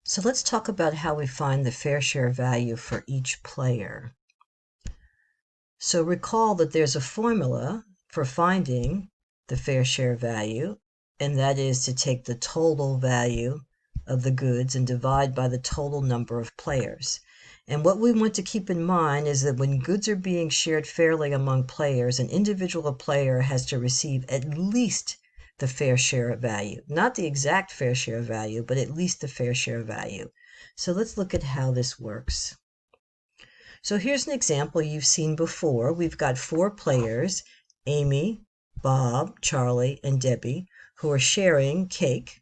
So let's talk about how we find the fair share value for each player. So recall that there's a formula for finding the fair share value, and that is to take the total value of the goods and divide by the total number of players. And what we want to keep in mind is that when goods are being shared fairly among players, an individual player has to receive at least the fair share of value. Not the exact fair share of value, but at least the fair share of value. So let's look at how this works. So here's an example you've seen before. We've got 4 players, Amy, Bob, Charlie, and Debbie, who are sharing cake.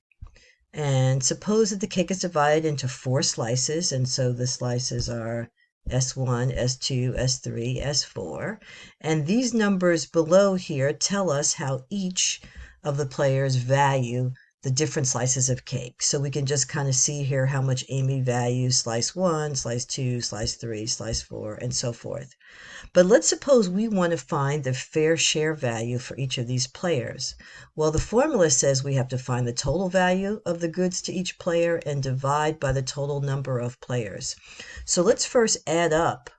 And suppose that the cake is divided into 4 slices, and so the slices are S1, S2, S3, S4. And these numbers below here tell us how each of the players value the different slices of cake. So we can just kind of see here how much Amy values slice 1, slice 2, slice 3, slice 4, and so forth. But let's suppose we want to find the fair share value for each of these players. Well, the formula says we have to find the total value of the goods to each player and divide by the total number of players. So let's first add up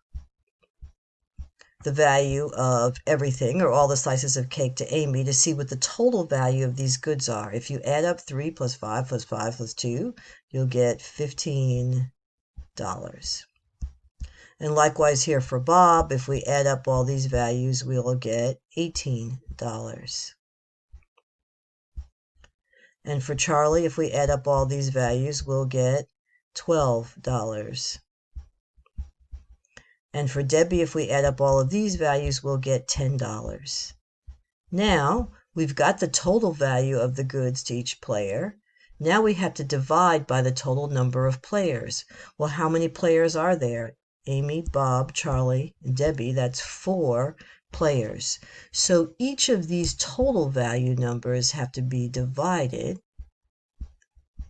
the value of everything, or all the slices of cake, to Amy to see what the total value of these goods are. If you add up 3 plus 5 plus 5 plus 2, you'll get $15. And likewise here for Bob, if we add up all these values, we'll get $18. And for Charlie, if we add up all these values, we'll get $12. And for Debbie, if we add up all of these values, we'll get $10. Now, we've got the total value of the goods to each player. Now we have to divide by the total number of players. Well, how many players are there? Amy, Bob, Charlie, and Debbie, that's 4 players. So each of these total value numbers have to be divided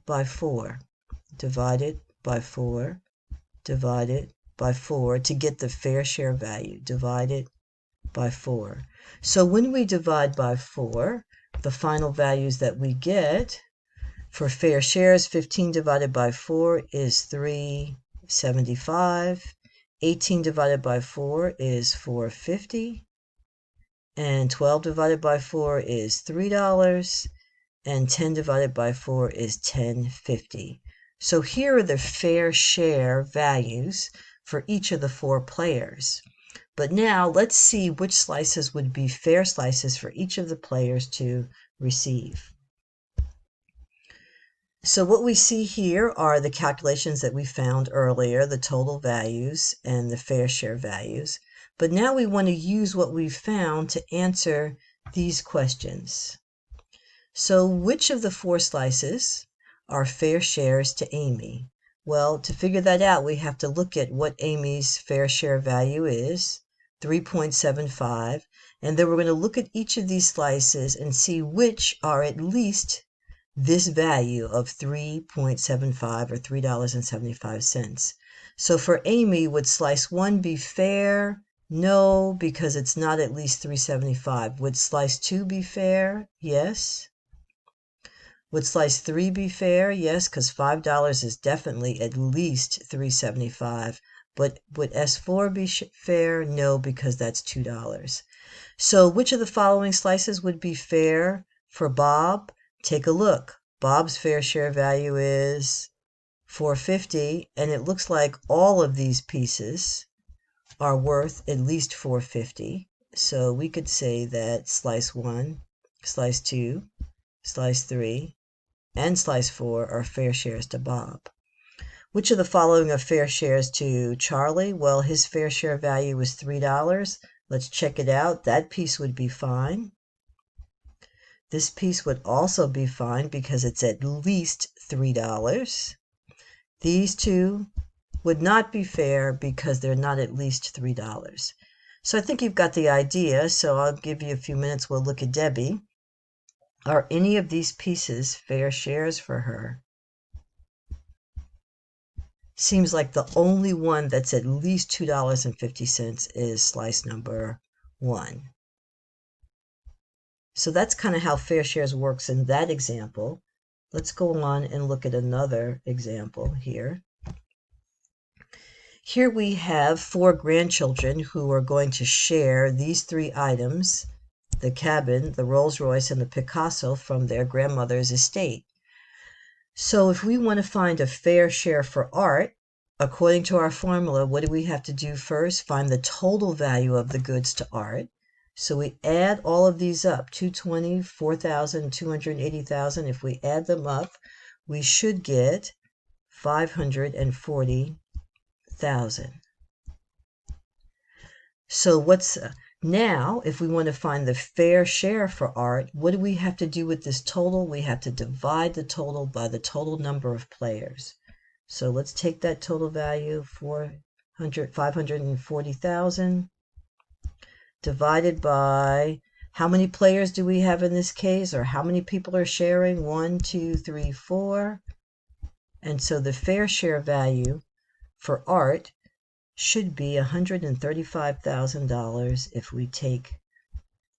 by 4. Divided by 4, divided by 4 to get the fair share value. Divided by 4. So when we divide by 4, the final values that we get for fair shares, 15 divided by 4 is $3.75. 18 divided by 4 is $4.50. And 12 divided by 4 is $3. And 10 divided by 4 is $10.50. So here are the fair share values for each of the 4 players. But now let's see which slices would be fair slices for each of the players to receive. So what we see here are the calculations that we found earlier, the total values and the fair share values. But now we want to use what we found to answer these questions. So which of the 4 slices are fair shares to Amy? Well, to figure that out, we have to look at what Amy's fair share value is, 3.75, and then we're going to look at each of these slices and see which are at least this value of 3.75 or $3.75. So for Amy, would slice 1 be fair? No, because it's not at least $3.75. Would slice 2 be fair? Yes. Would slice 3 be fair? Yes, because $5 is definitely at least $3.75. But would S4 be fair? No, because that's $2. So which of the following slices would be fair for Bob? Take a look. Bob's fair share value is $4.50, and it looks like all of these pieces are worth at least $4.50. So we could say that slice 1, slice 2, slice 3, and slice 4 are fair shares to Bob. Which of the following are fair shares to Charlie? Well, his fair share value was $3. Let's check it out. That piece would be fine. This piece would also be fine because it's at least $3. These two would not be fair because they're not at least $3. So I think you've got the idea, so I'll give you a few minutes. We'll look at Debbie. Are any of these pieces fair shares for her? Seems like the only one that's at least $2.50 is slice number 1. So that's kind of how fair shares works in that example. Let's go on and look at another example here. Here we have 4 grandchildren who are going to share these 3 items, the cabin, the Rolls-Royce, and the Picasso from their grandmother's estate. So if we want to find a fair share for Art, according to our formula, what do we have to do first? Find the total value of the goods to Art. So we add all of these up, 220, 4,000, 280,000. If we add them up, we should get 540,000. So now, if we want to find the fair share for Art, what do we have to do with this total? We have to divide the total by the total number of players. So let's take that total value, 540,000, divided by how many players do we have in this case, or how many people are sharing? 1, 2, 3, 4. And so the fair share value for Art should be $135,000 if we take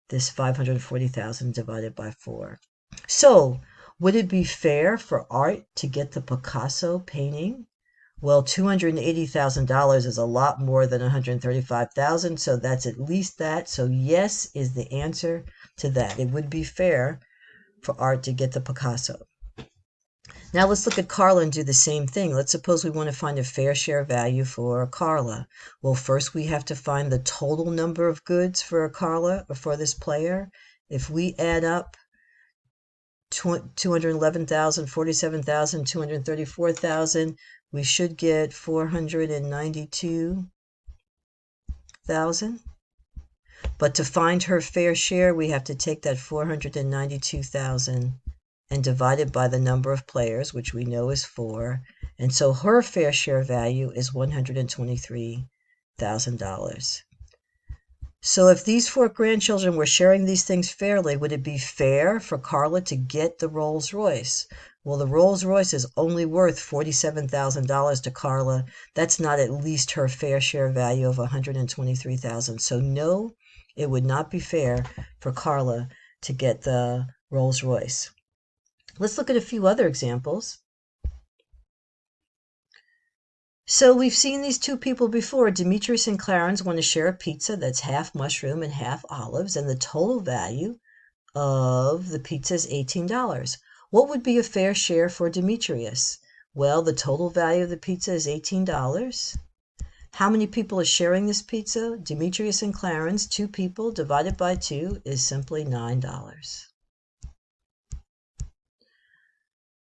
this 540,000 divided by 4. So would it be fair for Art to get the Picasso painting? Well, $280,000 is a lot more than $135,000, so that's at least that. So yes is the answer to that. It would be fair for Art to get the Picasso. Now let's look at Carla and do the same thing. Let's suppose we want to find a fair share value for Carla. Well, first we have to find the total number of goods for Carla, or for this player. If we add up 211,000, 47,000, 234,000, we should get 492,000. But to find her fair share, we have to take that 492,000 and divide it by the number of players, which we know is 4. And so her fair share value is $123,000. So if these 4 grandchildren were sharing these things fairly, would it be fair for Carla to get the Rolls-Royce? Well, the Rolls-Royce is only worth $47,000 to Carla. That's not at least her fair share value of $123,000. So no, it would not be fair for Carla to get the Rolls-Royce. Let's look at a few other examples. So we've seen these 2 people before. Demetrius and Clarence want to share a pizza that's half mushroom and half olives, and the total value of the pizza is $18. What would be a fair share for Demetrius? Well, the total value of the pizza is $18. How many people are sharing this pizza? Demetrius and Clarence, 2 people, divided by 2 is simply $9.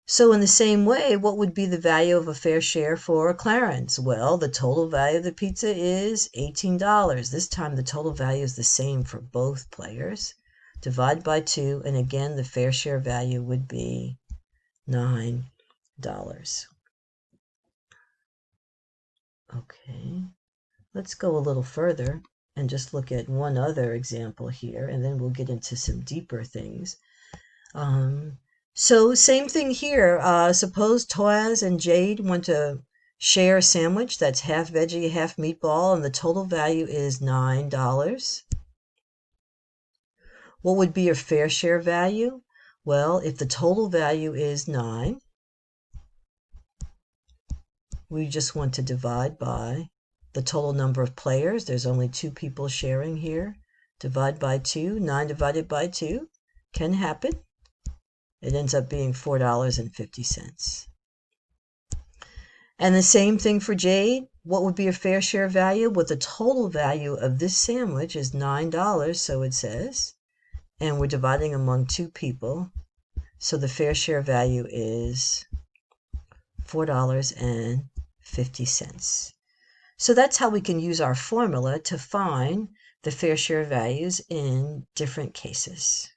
So in the same way, what would be the value of a fair share for Clarence? Well, the total value of the pizza is $18. This time the total value is the same for both players. Divide by 2, and again, the fair share value would be $9. Okay, let's go a little further and just look at one other example here, and then we'll get into some deeper things. So same thing here. Suppose Toaz and Jade want to share a sandwich that's half veggie, half meatball, and the total value is $9. What would be a fair share value? Well, if the total value is 9, we just want to divide by the total number of players. There's only 2 people sharing here. Divide by 2. 9 divided by 2 can happen. It ends up being $4.50. And the same thing for Jade. What would be a fair share value? Well, the total value of this sandwich is $9, so it says. And we're dividing among 2 people. So the fair share value is $4.50. So that's how we can use our formula to find the fair share values in different cases.